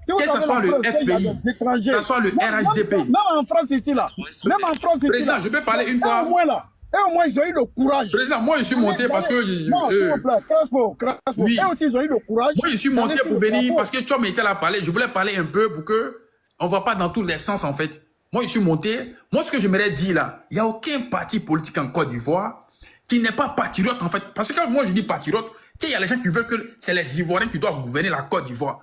que ce soit le FPI, que ce soit le RHDP. Même en France ici, là. Même en France ici, Président, je peux parler une fois. Au moins, là. Et au moins, ils ont eu le courage. Président, moi, je suis monté parce que... Non, s'il vous plaît, Crespo. Oui. Et aussi, ils ont eu le courage. Moi, je suis monté pour venir parce que Tom était là à parler. Je voulais parler un peu pour que on ne va pas dans tous les sens, en fait. Moi, je suis monté. Moi, ce que j'aimerais dire là, il n'y a aucun parti politique en Côte d'Ivoire qui n'est pas patriote, en fait. Parce que quand moi, je dis patriote, qu'il y a les gens qui veulent que c'est les Ivoiriens qui doivent gouverner la Côte d'Ivoire.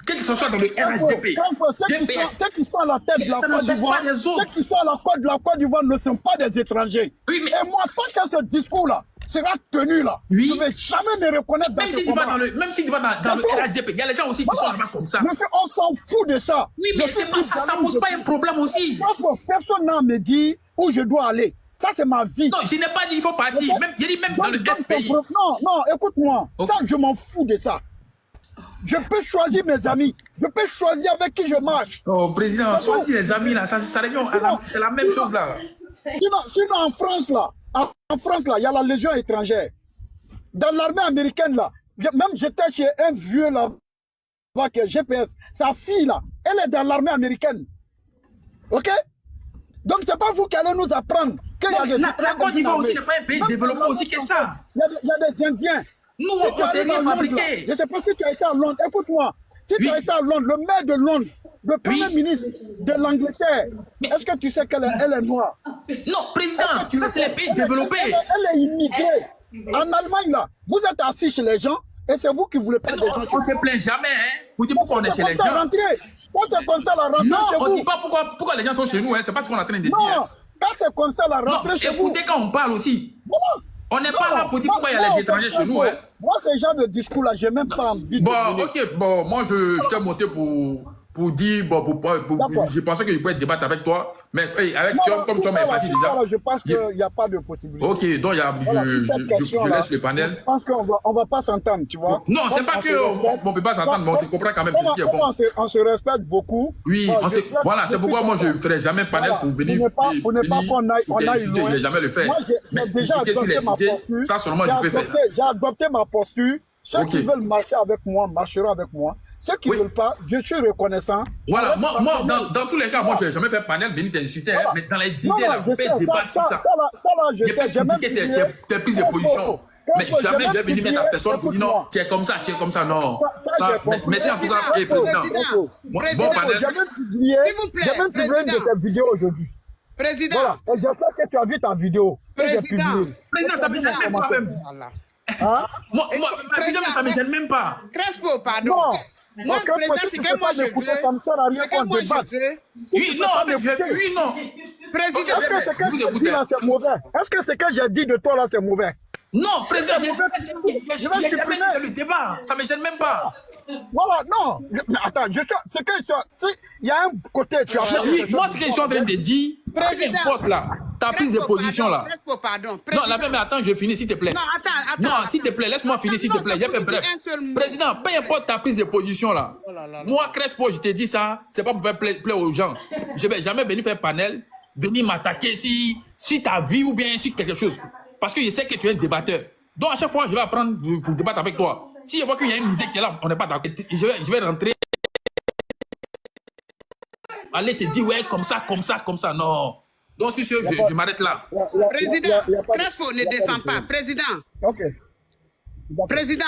Quel que ce soit dans le RHDP, ceux qui sont à la tête de la Côte d'Ivoire, ceux qui sont à la tête de la Côte d'Ivoire ne sont pas des étrangers. Oui, mais... Et moi, tant que ce discours-là sera tenu là, oui. je ne vais jamais me reconnaître dans ce combat. Même s'il va dans le RHDP, il y a les gens aussi qui sont là-bas comme ça. Monsieur, on s'en fout de ça. Oui, mais c'est pas ça, ça pose pas un problème aussi. Personne n'a me dit où je dois aller. Ça, c'est ma vie. Non, je n'ai pas dit il faut partir. J'ai dit même dans le FPI. Non, écoute-moi. Okay. Ça, je m'en fous de ça. Je peux choisir mes amis. Je peux choisir avec qui je marche. Oh, président, choisir les amis, là, ça revient c'est la même chose, là. Sinon, en France, là, il y a la Légion étrangère. Dans l'armée américaine, là, même j'étais chez un vieux, là, qui est GPS. Sa fille, là, elle est dans l'armée américaine. OK? Donc, c'est pas vous qui allez nous apprendre qu'il y a des... La Côte d'Ivoire aussi n'est pas un pays développé aussi que ça. Il y a des Indiens. Nous, on ne sait rien fabriquer. Je ne sais pas si tu as été à Londres. Écoute-moi. Si tu as été à Londres, le maire de Londres, le premier ministre de l'Angleterre, est-ce que tu sais qu'elle est noire? Non, président, ça c'est les pays développés. Elle est immigrée. En Allemagne, là, vous êtes assis chez les gens et c'est vous qui voulez prendre des gens. On ne se plaint jamais, hein. Vous dites pourquoi on est chez les gens. C'est comme ça la rentrée non, chez vous. On ne dit pas pourquoi les gens sont chez nous, hein. C'est pas ce qu'on est en train de dire. Non, quand c'est comme ça la rentrée chez vous. Écoutez quand on parle aussi. On n'est pas là pour dire pourquoi il y a les étrangers chez nous. Hein. Moi, ce genre de discours-là, je n'ai même pas envie de... Bon, ok, bon, moi, je t'ai monté pour dire, bon, je pensais que je pouvais débattre avec toi, mais hey, avec Tom, comme Tom est parti déjà. Je pense qu'il n'y a pas de possibilité. Ok, donc je laisse le panel. Je pense qu'on ne va pas s'entendre, tu vois. Non, c'est pas qu'on ne peut pas s'entendre, mais on se comprend quand même, c'est ce qui est bon. On se respecte beaucoup. Oui, voilà, c'est pourquoi moi je ne ferai jamais panel pour venir. Pour ne pas qu'on aille loin. Je n'ai jamais le fait. Moi, j'ai déjà adopté ma posture. Ça seulement je peux faire. J'ai adopté ma posture. Ceux qui veulent marcher avec moi, marcheront avec moi. Ceux qui ne veulent pas, je suis reconnaissant. Voilà, moi dans tous les cas, moi, je n'ai jamais fait panel, venir t'insulter, hein, mais dans les idées, là, on peut débattre sur ça. Je peux critiquer tes prises de position, mais jamais je vais venir mettre la personne pour dire non, tu es comme ça, non. Merci en tout cas, président. Bon panel. J'ai même publié une de tes vidéos aujourd'hui. Président. Voilà, et j'espère que tu as vu ta vidéo. Président, ça me gêne même pas même. Moi, président, ça me gêne même pas. Crespo, pardon. Moi, président, c'est que moi je veux. Ça me sert à rien qu'on débatte. Oui, non. Président, est-ce que ce que j'ai dit là, c'est mauvais? Est-ce que ce que j'ai dit de toi là, c'est mauvais? Non, président, je vais supprimer le débat. Ça me gêne même pas. Voilà, non. Mais attends, c'est que il y a un côté, tu as oui, moi, ce que je suis en train de dire, président, importe là, ta prise de position là. Pardon. Non, mais attends, je finis, s'il te plaît. Non, attends. Non, s'il te plaît, laisse-moi finir, s'il te plaît. J'ai fait bref. Président, peu importe ta prise de position là. Moi, Crespo, je te dis ça, c'est pas pour faire plaisir aux gens. Je vais jamais venir faire panel, venir m'attaquer si ta vie ou bien si quelque chose. Parce que je sais que tu es un débatteur. Donc, à chaque fois, je vais apprendre pour débattre avec toi. Si je vois qu'il y a une idée qui est là, on n'est pas d'accord. Je vais rentrer. Allez te dire, ouais, comme ça. Non. Donc, si je m'arrête là. Président, Crespo ne descend pas. Président. Ok. Président.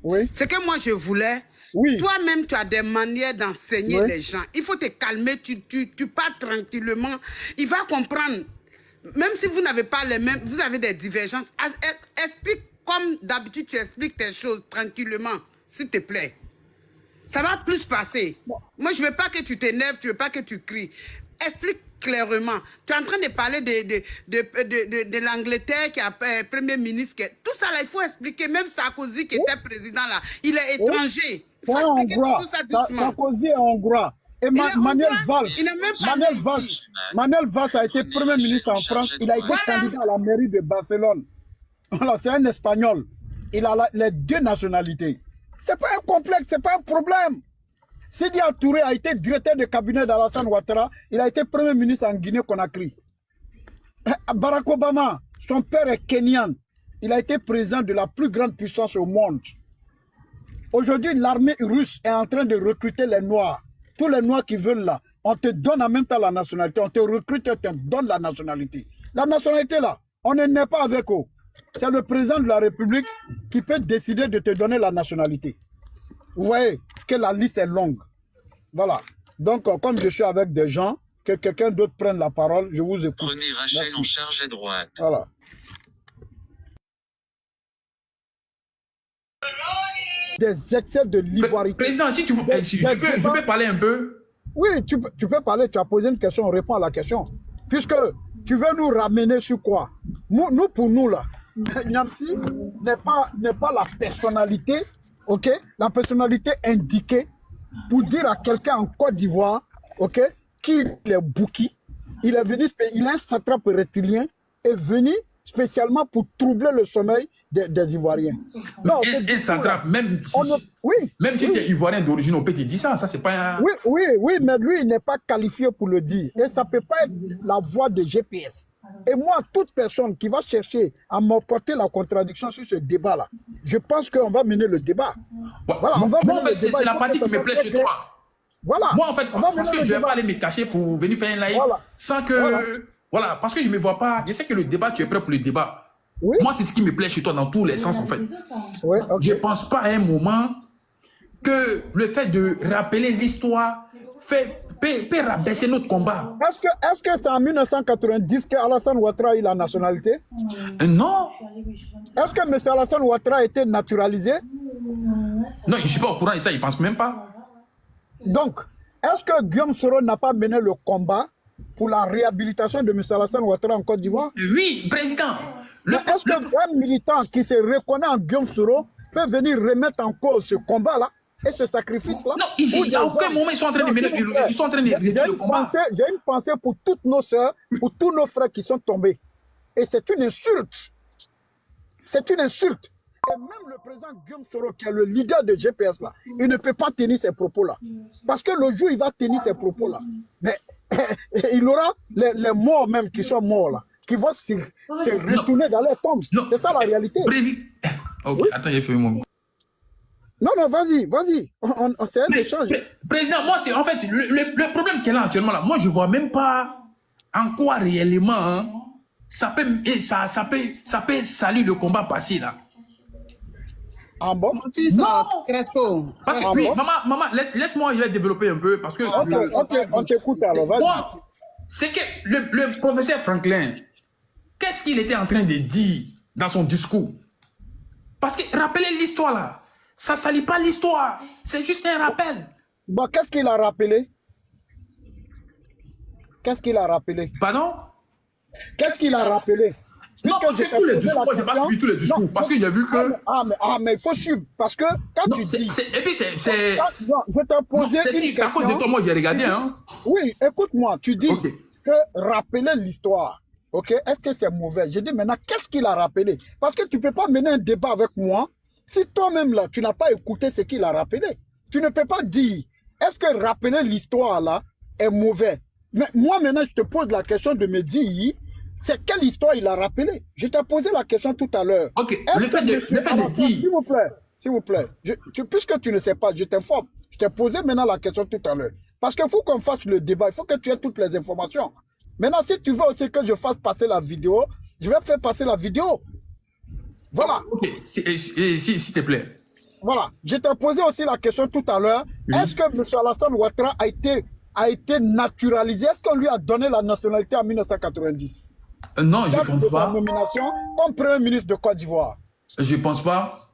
Oui. Ce que moi, je voulais... Oui. Toi-même, tu as des manières d'enseigner les gens. Il faut te calmer. Tu pars tranquillement. Il va comprendre... Même si vous n'avez pas les mêmes, vous avez des divergences, explique comme d'habitude, tu expliques tes choses tranquillement, s'il te plaît. Ça va plus passer. Moi, je ne veux pas que tu t'énerves, je ne veux pas que tu cries. Explique clairement. Tu es en train de parler de l'Angleterre qui a premier ministre. Tout ça, là, il faut expliquer. Même Sarkozy qui était président, là, il est étranger. Il faut expliquer tout ça doucement. Sarkozy est hongrois. Et Manuel Valls a été Premier ministre en France. Il a été candidat à la mairie de Barcelone. Voilà, c'est un Espagnol. Il a les deux nationalités. Ce n'est pas un complexe, ce n'est pas un problème. Sidi Touré a été directeur de cabinet d'Alassane Ouattara. Il a été Premier ministre en Guinée-Conakry. Barack Obama, son père est kenyan. Il a été président de la plus grande puissance au monde. Aujourd'hui, l'armée russe est en train de recruter les Noirs. Tous les Noirs qui veulent là, on te donne en même temps la nationalité. On te recrute, on te donne la nationalité. La nationalité là, on ne naît pas avec eux. C'est le président de la République qui peut décider de te donner la nationalité. Vous voyez que la liste est longue. Voilà. Donc, comme je suis avec des gens, que quelqu'un d'autre prenne la parole, je vous écoute. Prenez Rachel Merci. en charge à droite. Voilà. Des excès de l'ivoirité. Président, si tu veux, je peux parler un peu. Oui, tu peux parler, tu as posé une question, on répond à la question. Puisque tu veux nous ramener sur quoi? Nous, pour nous, là, Niamsi n'est pas la personnalité, ok? La personnalité indiquée pour dire à quelqu'un en Côte d'Ivoire, ok, qu'il est Bouki. Il est venu, il est un satrape reptilien, est venu spécialement pour troubler le sommeil des Ivoiriens. Non, et satrape, même si, oui, même si tu es Ivoirien d'origine, on peut te dire ça c'est pas un... Oui, mais lui, il n'est pas qualifié pour le dire. Et ça ne peut pas être la voix de GPS. Et moi, toute personne qui va chercher à m'apporter la contradiction sur ce débat-là, je pense qu'on va mener le débat. Ouais. Voilà, on va moi, en fait, c'est la partie qui me plaît chez toi. Voilà. Moi, en fait, parce que je ne vais pas aller me cacher pour venir faire un live sans que... Voilà, parce que je ne me vois pas. Je sais que le débat, tu es prêt pour le débat. Oui. Moi, c'est ce qui me plaît chez toi dans tous les sens, en fait. Oui, je ne pense pas à un moment que le fait de rappeler l'histoire peut rabaisser notre combat. Est-ce que c'est en 1990 qu'Alassane Ouattara a eu la nationalité? Non. Est-ce que M. Alassane Ouattara a été naturalisé? Non, je ne suis pas au courant de ça, il ne pense même pas. Donc, est-ce que Guillaume Soro n'a pas mené le combat pour la réhabilitation de M. Alassane Ouattara en Côte d'Ivoire? Oui, président. Est-ce qu'un militant qui se reconnaît en Guillaume Soro peut venir remettre en cause ce combat-là et ce sacrifice-là? Non, il n'y a aucun moment ils sont en train de mener le combat. J'ai une pensée pour toutes nos sœurs, pour tous nos frères qui sont tombés. Et c'est une insulte. C'est une insulte. Et même le président Guillaume Soro, qui est le leader de GPS, là, il ne peut pas tenir ces propos-là. Parce que le jour où il va tenir ces propos-là, mais il aura les morts même qui sont morts là, qui vont se retourner dans les tombes. C'est ça la réalité. Ok, oui? Attends, j'ai fait mon... Non, vas-y. C'est un échange. Président, moi, c'est en fait, le problème qu'il y a là actuellement, là, moi, je ne vois même pas en quoi réellement ça peut salir le combat passé, là. Ah bon? Non, Crespo. Parce que, oui, maman, laisse-moi développer un peu, parce que... Ok, on t'écoute alors, vas-y. Moi, c'est que le professeur Franklin, qu'est-ce qu'il était en train de dire dans son discours? Parce que, rappelez l'histoire là, ça ne salit pas l'histoire, c'est juste un rappel. Bon, qu'est-ce qu'il a rappelé? Qu'est-ce qu'il a rappelé? Pardon? Qu'est-ce qu'il a rappelé? Non, parce que tous les discours, moi, je n'ai pas suivi tous les discours, non, parce que j'ai vu que... mais il faut suivre, parce que quand tu dis... Et puis, c'est... Non, je t'ai posé une question... C'est à cause de toi, moi, j'ai regardé, hein. Oui, écoute-moi, tu dis que rappeler l'histoire, ok, est-ce que c'est mauvais? Je dis maintenant, qu'est-ce qu'il a rappelé? Parce que tu ne peux pas mener un débat avec moi si toi-même, là, tu n'as pas écouté ce qu'il a rappelé. Tu ne peux pas dire, est-ce que rappeler l'histoire, là, est mauvais? Mais moi, maintenant, je te pose la question de me dire... C'est quelle histoire il a rappelé? Je t'ai posé la question tout à l'heure. Ok, le fait de dire... S'il vous plaît, puisque tu ne sais pas, je t'informe. Je t'ai posé maintenant la question tout à l'heure. Parce qu'il faut qu'on fasse le débat, il faut que tu aies toutes les informations. Maintenant, si tu veux aussi que je fasse passer la vidéo, je vais faire passer la vidéo. Voilà. Ok, s'il te plaît. Voilà, je t'ai posé aussi la question tout à l'heure. Est-ce que M. Alassane Ouattara a été naturalisé? Est-ce qu'on lui a donné la nationalité en 1990? Non, je ne pense pas. Sa nomination comme Premier ministre de Côte d'Ivoire. Je ne pense pas.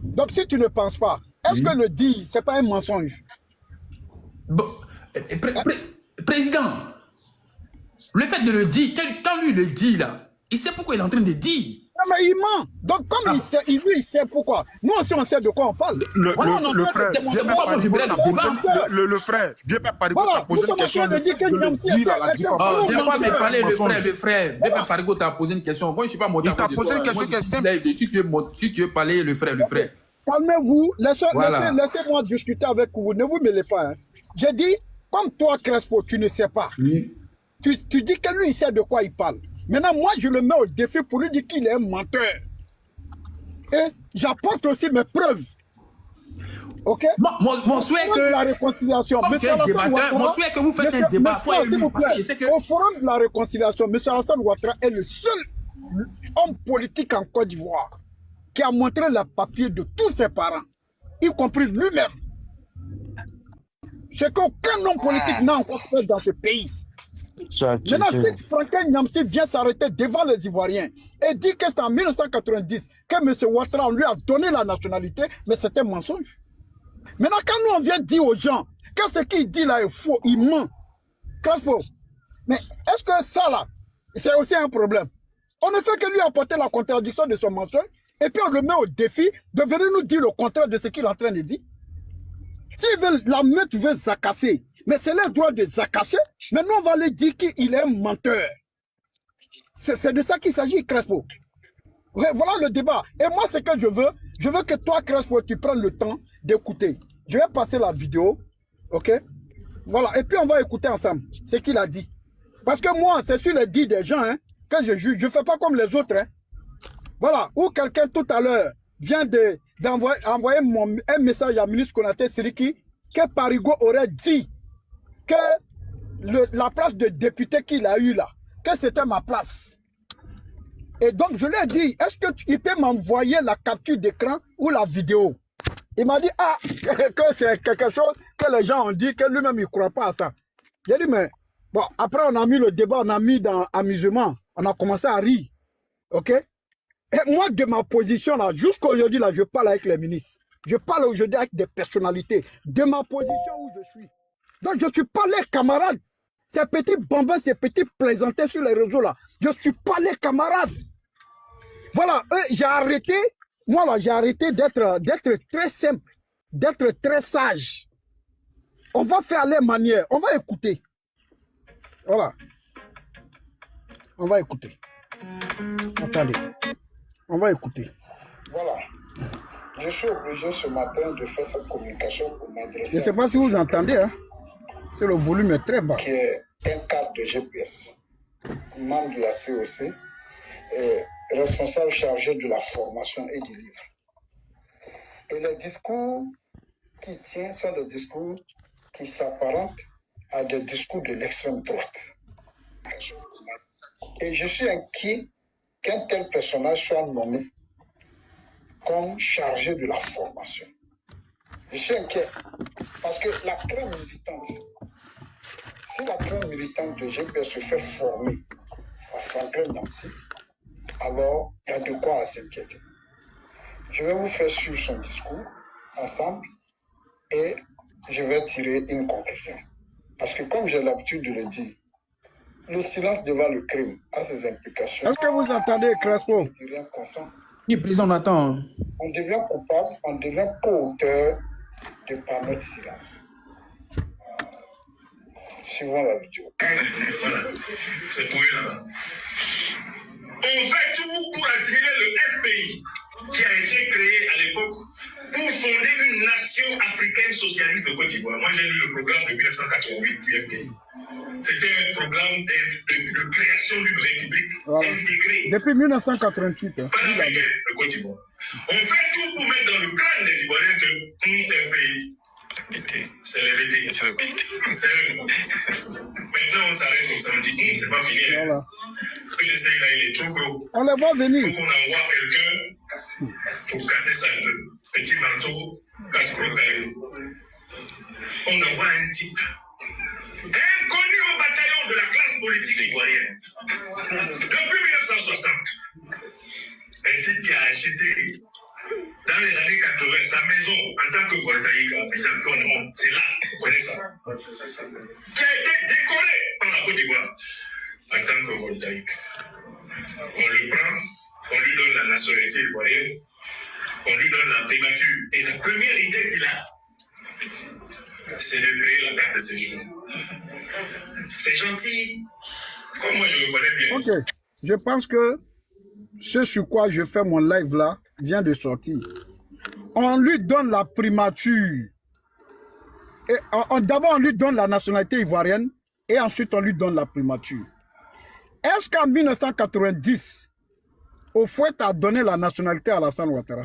Donc, si tu ne penses pas, est-ce que le dit, ce n'est pas un mensonge? Bon, président, le fait de le dire, quand lui le dit là, il sait pourquoi il est en train de dire. Non, mais il ment. Donc, comme il sait, lui, il sait pourquoi. Nous aussi, on sait de quoi on parle. Le frère, viens pas parler, t'as posé une question. Viens pas me parler, le frère. Viens pas parler, t'as posé une question. Moi, je ne suis pas monté. Il t'a posé une question qui est simple. Si tu veux parler, le frère. Calmez-vous, laissez-moi discuter avec vous. Ne vous mêlez pas. J'ai dit, comme toi, Crespo, tu ne sais pas. Tu dis que lui, il sait de quoi il parle. Maintenant, moi, je le mets au défi pour lui dire qu'il est un menteur. Et j'apporte aussi mes preuves. Ok? Mon souhait que... La réconciliation. Mon souhait que vous faites un débat. Au forum de la réconciliation, M. Alassane Ouattara est le seul homme politique en Côte d'Ivoire qui a montré le papier de tous ses parents, y compris lui-même. C'est qu'aucun homme politique n'a encore fait dans ce pays. Maintenant, si Franklin Nyamsi vient s'arrêter devant les Ivoiriens et dit que c'est en 1990 que M. Ouattara lui a donné la nationalité, mais c'était un mensonge. Maintenant, quand nous on vient dire aux gens que ce qu'il dit là est faux, il ment. Crespo, mais est-ce que ça là, c'est aussi un problème? On ne fait que lui apporter la contradiction de son mensonge et puis on le met au défi de venir nous dire le contraire de ce qu'il est en train de dire. S'il veut, la meute veut zacasser, mais c'est le droit de zacasser, mais nous on va lui dire qu'il est un menteur. C'est de ça qu'il s'agit, Crespo. Ouais, voilà le débat. Et moi, ce que je veux que toi, Crespo, tu prennes le temps d'écouter. Je vais passer la vidéo, ok? Voilà, et puis on va écouter ensemble ce qu'il a dit. Parce que moi, c'est sur les dits des gens, hein, quand je juge, je ne fais pas comme les autres. Hein. Voilà, ou quelqu'un tout à l'heure vient d'envoyer un message à ministre Konaté Siriki que Parigo aurait dit que la place de député qu'il a eu là, que c'était ma place. Et donc je lui ai dit, est-ce qu'il peut m'envoyer la capture d'écran ou la vidéo? Il m'a dit, ah, que c'est quelque chose que les gens ont dit, que lui-même il ne croit pas à ça. J'ai dit, mais bon, après on a mis le débat, on a mis dans amusement, on a commencé à rire. Ok? Et moi, de ma position là, jusqu'à aujourd'hui, là, je parle avec les ministres. Je parle aujourd'hui avec des personnalités. De ma position où je suis. Donc, je ne suis pas les camarades. Ces petits bambins, ces petits plaisantés sur les réseaux là. Je ne suis pas les camarades. Voilà, j'ai arrêté. Moi là, j'ai arrêté d'être très simple, d'être très sage. On va faire les manières. On va écouter. Voilà. On va écouter. Attendez. On va écouter. Voilà. Je suis obligé ce matin de faire cette communication pour m'adresser. Je ne sais pas si vous entendez, hein. C'est le volume est très bas. Qui est un cadre de GPS, membre de la COC, et responsable chargé de la formation et du livre. Et les discours qu'il tient sont des discours qui s'apparentent à des discours de l'extrême droite. Et je suis inquiet qu'un tel personnage soit nommé comme chargé de la formation. Je suis inquiet parce que la crème militante, si la crème militante de GPS se fait former à Franklin Nyamsi, alors il y a de quoi s'inquiéter. Je vais vous faire suivre son discours ensemble et je vais tirer une conclusion. Parce que comme j'ai l'habitude de le dire, le silence devant le crime a ses implications. Est-ce que vous entendez, Crespo? Oui, président, on attend. On devient coupable, on devient co-auteur de panneaux de silence. Suivons la vidéo. Voilà, c'est pour eux là-bas. On fait tout pour assimiler le FPI qui a été créé à l'époque pour fonder une nation africaine socialiste de Côte d'Ivoire. Moi, j'ai lu le programme de 1988 du FPI. C'était un programme de création d'une république intégrée. Depuis 1988. Panafricaine de Côte d'Ivoire. On fait tout pour mettre dans le crâne des Ivoiriens que FPI, c'est l'hérité. Maintenant, on s'arrête comme ça, on dit, c'est pas fini. Voilà. Que l'essai là, il est trop gros. On les voit venir. Il faut qu'on envoie quelqu'un pour casser ça un peu. Petit marteau, casse-gros caillou. On envoie un type inconnu au bataillon de la classe politique ivoirienne. Depuis 1960, un type qui a acheté dans les années 80 sa maison en tant que voltaïque à Abidjan, c'est là, vous connaissez ça, qui a été décoré par la Côte d'Ivoire en tant que voltaïque. On le prend, on lui donne la nationalité ivoirienne, on lui donne la primature. Et la première idée qu'il a, c'est de créer la carte de séjour. C'est gentil. Comme moi, je le connais bien. Ok. Je pense que ce sur quoi je fais mon live là vient de sortir. On lui donne la primature. D'abord, on lui donne la nationalité ivoirienne et ensuite, on lui donne la primature. Est-ce qu'en 1990, Houphouët a donné la nationalité à Alassane Ouattara?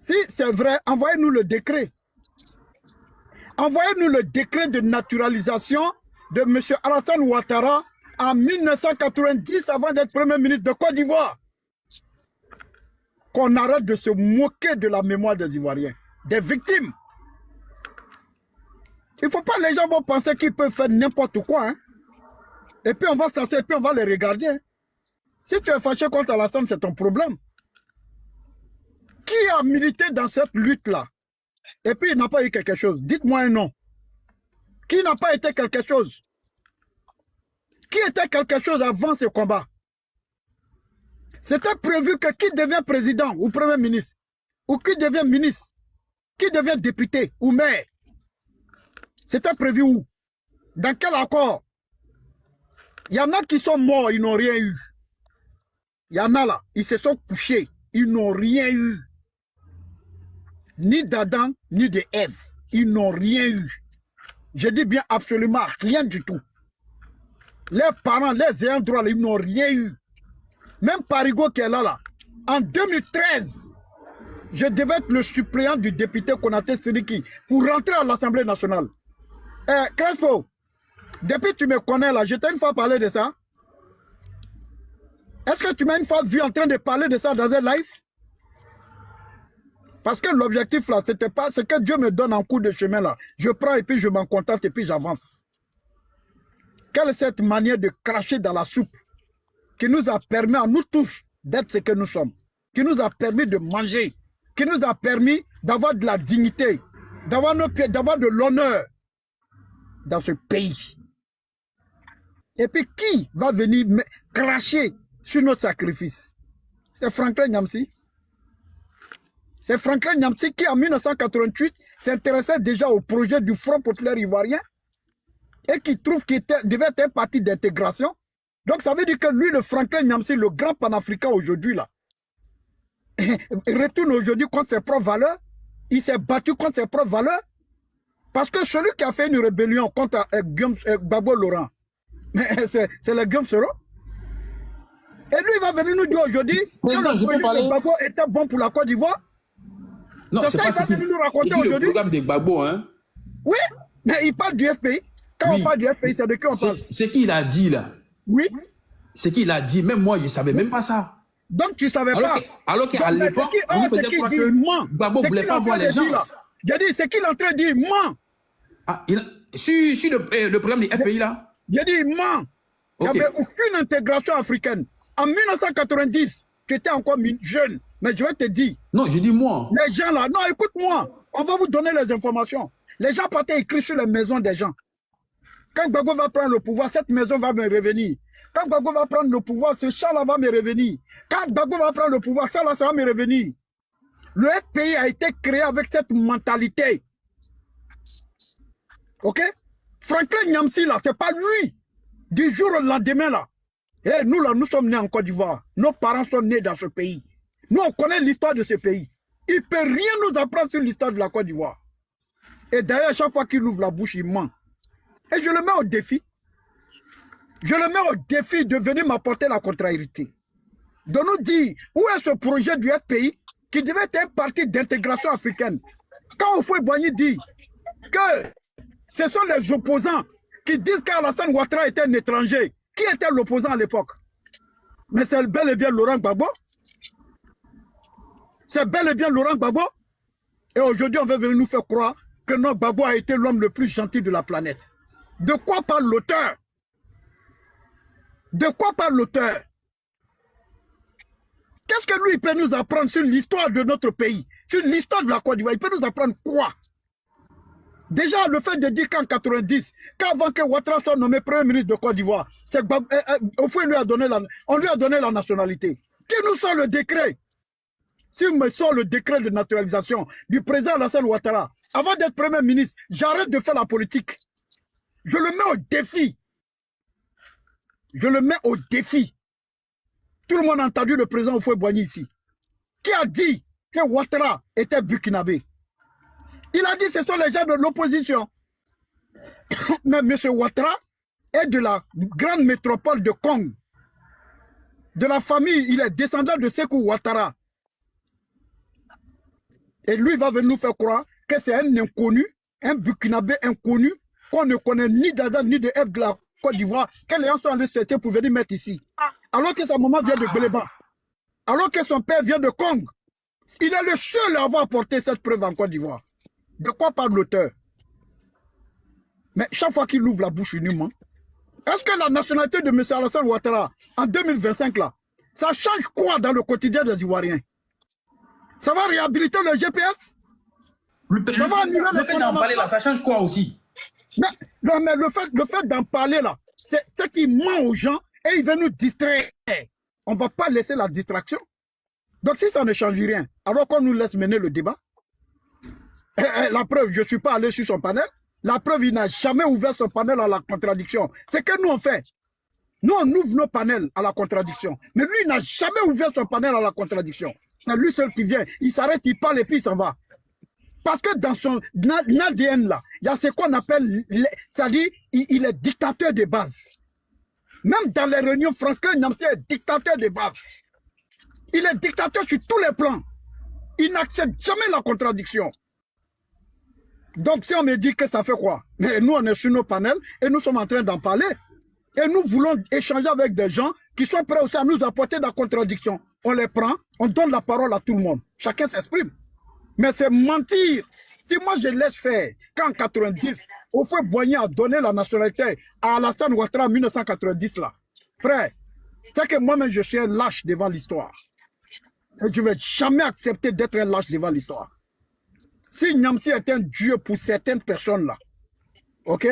Si c'est vrai, envoyez-nous le décret. Envoyez-nous le décret de naturalisation de M. Alassane Ouattara en 1990 avant d'être Premier ministre de Côte d'Ivoire. Qu'on arrête de se moquer de la mémoire des Ivoiriens, des victimes. Il ne faut pas, les gens vont penser qu'ils peuvent faire n'importe quoi. Hein. Et puis on va s'asseoir et puis on va les regarder. Hein. Si tu es fâché contre Alassane, c'est ton problème. Qui a milité dans cette lutte-là? Et puis il n'a pas eu quelque chose. Dites-moi un nom. Qui n'a pas été quelque chose? Qui était quelque chose avant ce combat? C'était prévu que qui devient président ou premier ministre, ou qui devient ministre, qui devient député ou maire. C'était prévu où? Dans quel accord? Il y en a qui sont morts, ils n'ont rien eu. Il y en a là, ils se sont couchés, ils n'ont rien eu. Ni d'Adam, ni de Ève. Ils n'ont rien eu. Je dis bien absolument rien du tout. Les parents, les ayants droit, ils n'ont rien eu. Même Parigo qui est là, en 2013, je devais être le suppléant du député Konaté Sidiki pour rentrer à l'Assemblée nationale. Crespo, depuis que tu me connais là, je t'ai une fois parlé de ça. Est-ce que tu m'as une fois vu en train de parler de ça dans un live? Parce que l'objectif là, c'était pas ce que Dieu me donne en cours de chemin là. Je prends et puis je m'en contente et puis j'avance. Quelle est cette manière de cracher dans la soupe qui nous a permis à nous tous d'être ce que nous sommes, qui nous a permis de manger, qui nous a permis d'avoir de la dignité, d'avoir nos pieds, d'avoir de l'honneur dans ce pays. Et puis qui va venir cracher sur notre sacrifice? C'est Franklin Nyamsi. C'est Franklin Nyamsi qui en 1988 s'intéressait déjà au projet du Front populaire ivoirien et qui trouve qu'il devait être un parti d'intégration. Donc ça veut dire que lui, le Franklin Nyamsi, le grand panafricain aujourd'hui là, retourne aujourd'hui contre ses propres valeurs. Il s'est battu contre ses propres valeurs. Parce que celui qui a fait une rébellion contre Gbagbo Laurent, c'est le Guillaume Soro. Et lui, il va venir nous dire aujourd'hui que le projet de Gbagbo était bon pour la Côte d'Ivoire. Non, c'est pas ce qu'il dit le programme de Gbagbo, hein. Oui, mais il parle du FPI. Quand on parle du FPI, c'est de qui on parle? Ce qu'il a dit là. Oui. Ce qu'il a dit, même moi, je ne savais même pas ça. Donc tu ne savais pas. Alors qu'à l'époque, on faisait croire que Gbagbo ne voulait pas voir les gens. J'ai dit, c'est qu'il est en train de dire, il ment. Ah, sur le programme du FPI là? J'ai dit, il ment. Il n'y avait aucune intégration africaine. En 1990, tu étais encore jeune. Mais je vais te dire. Non, je dis moi. Les gens là, non, écoute-moi. On va vous donner les informations. Les gens partaient écrire sur les maisons des gens. Quand Gbagbo va prendre le pouvoir, cette maison va me revenir. Quand Gbagbo va prendre le pouvoir, ce champ-là va me revenir. Quand Gbagbo va prendre le pouvoir, ça là, ça va me revenir. Le FPI a été créé avec cette mentalité. Ok? Franklin Nyamsi là, c'est pas lui. Du jour au lendemain là. Et nous là, nous sommes nés en Côte d'Ivoire. Nos parents sont nés dans ce pays. Nous, on connaît l'histoire de ce pays. Il ne peut rien nous apprendre sur l'histoire de la Côte d'Ivoire. Et d'ailleurs, chaque fois qu'il ouvre la bouche, il ment. Et je le mets au défi. Je le mets au défi de venir m'apporter la contrariété. De nous dire où est ce projet du FPI qui devait être un parti d'intégration africaine. Quand Houphouët-Boigny dit que ce sont les opposants qui disent qu'Alassane Ouattara était un étranger, qui était l'opposant à l'époque? Mais c'est bel et bien Laurent Gbagbo. C'est bel et bien Laurent Gbagbo. Et aujourd'hui, on veut venir nous faire croire que notre Gbagbo a été l'homme le plus gentil de la planète. De quoi parle l'auteur? De quoi parle l'auteur? Qu'est-ce que lui peut nous apprendre sur l'histoire de notre pays, sur l'histoire de la Côte d'Ivoire? Il peut nous apprendre quoi? Déjà, le fait de dire qu'en 90, qu'avant que Ouattara soit nommé Premier ministre de Côte d'Ivoire, on lui a donné la nationalité. Qui nous sort le décret? Si on me sort le décret de naturalisation du président Alassane Ouattara, avant d'être Premier ministre, j'arrête de faire la politique. Je le mets au défi. Je le mets au défi. Tout le monde a entendu le président Houphouët-Boigny ici. Qui a dit que Ouattara était burkinabé? Il a dit que ce sont les gens de l'opposition. Mais M. Ouattara est de la grande métropole de Kong. De la famille, il est descendant de Sékou Ouattara. Et lui, il va venir nous faire croire que c'est un inconnu, un Burkinabé inconnu, qu'on ne connaît ni d'Adam ni de F de la Côte d'Ivoire, que les gens sont allés chercher pour venir mettre ici. Alors que sa maman vient de Béléba. Alors que son père vient de Congo. Il est le seul à avoir apporté cette preuve en Côte d'Ivoire. De quoi parle l'auteur? Mais chaque fois qu'il ouvre la bouche uniquement, est-ce que la nationalité de M. Alassane Ouattara, en 2025, là, ça change quoi dans le quotidien des Ivoiriens? Ça va réhabiliter le GPS? Ça va annuler le fait d'en parler là, ça change quoi aussi? Mais le fait d'en parler là, c'est ce qui ment aux gens et il veut nous distraire. On ne va pas laisser la distraction. Donc si ça ne change rien, alors qu'on nous laisse mener le débat, la preuve, je ne suis pas allé sur son panel, la preuve, il n'a jamais ouvert son panel à la contradiction. C'est que nous on fait. Nous on ouvre nos panels à la contradiction. Mais lui, il n'a jamais ouvert son panel à la contradiction. C'est lui seul qui vient. Il s'arrête, il parle et puis il s'en va. Parce que dans son ADN là, il y a ce qu'on appelle, c'est-à-dire, il est dictateur de base. Même dans les réunions, Franklin Nyamsi est dictateur de base. Il est dictateur sur tous les plans. Il n'accepte jamais la contradiction. Donc si on me dit que ça fait quoi? Mais nous on est sur nos panels et nous sommes en train d'en parler. Et nous voulons échanger avec des gens qui sont prêts aussi à nous apporter de la contradiction. On les prend, on donne la parole à tout le monde. Chacun s'exprime. Mais c'est mentir. Si moi je laisse faire, qu'en 90, Houphouët-Boigny a donné la nationalité à Alassane Ouattara en 1990 là, frère, c'est que moi-même je suis un lâche devant l'histoire. Et je ne vais jamais accepter d'être un lâche devant l'histoire. Si Nyamsi est un dieu pour certaines personnes là, ok?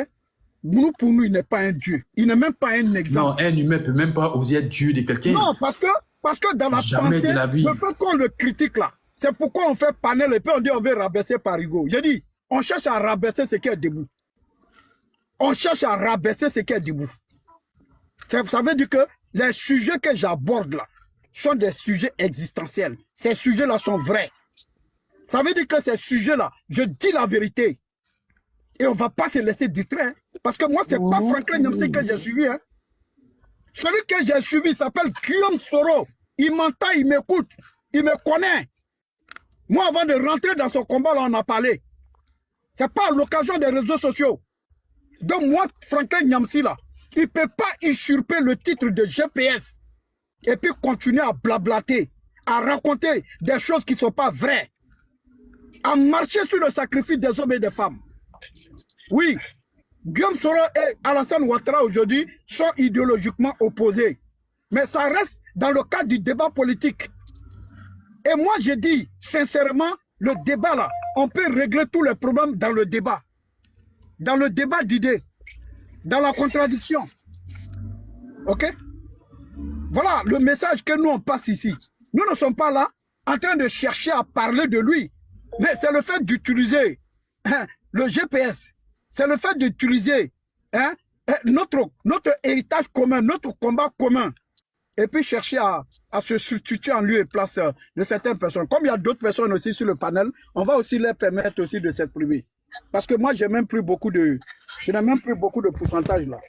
Nous, pour nous, il n'est pas un dieu. Il n'est même pas un exemple. Non, un humain ne peut même pas oser être dieu de quelqu'un. Non, parce que dans la jamais pensée, de la vie. le fait qu'on le critique là, c'est pourquoi on fait panel et puis on dit on veut rabaisser Parigo. J'ai dit, on cherche à rabaisser ce qui est debout. On cherche à rabaisser ce qui est debout. Ça veut dire que les sujets que j'aborde là sont des sujets existentiels. Ces sujets-là sont vrais. Ça veut dire que ces sujets-là, je dis la vérité. Et on ne va pas se laisser distraire. Parce que moi, ce n'est pas Franklin Nyamsi que j'ai suivi. Hein. Celui que j'ai suivi s'appelle Guillaume Soro. Il m'entend, il m'écoute, il me connaît. Moi, avant de rentrer dans ce combat, là, on a parlé. Ce n'est pas à l'occasion des réseaux sociaux. Donc moi, Franklin Nyamsi, là, il ne peut pas usurper le titre de GPS et puis continuer à blablater, à raconter des choses qui ne sont pas vraies, à marcher sur le sacrifice des hommes et des femmes. Oui, Guillaume Soro et Alassane Ouattara aujourd'hui sont idéologiquement opposés. Mais ça reste dans le cadre du débat politique. Et moi, je dis sincèrement, le débat là, on peut régler tous les problèmes dans le débat. Dans le débat d'idées, dans la contradiction. Ok? Voilà le message que nous on passe ici. Nous ne sommes pas là en train de chercher à parler de lui. Mais c'est le fait d'utiliser le GPS. C'est le fait d'utiliser notre héritage commun, notre combat commun. Et puis chercher à se substituer en lieu et place de certaines personnes. Comme il y a d'autres personnes aussi sur le panel, on va aussi leur permettre aussi de s'exprimer. Parce que moi, je n'ai même plus beaucoup de pourcentage là.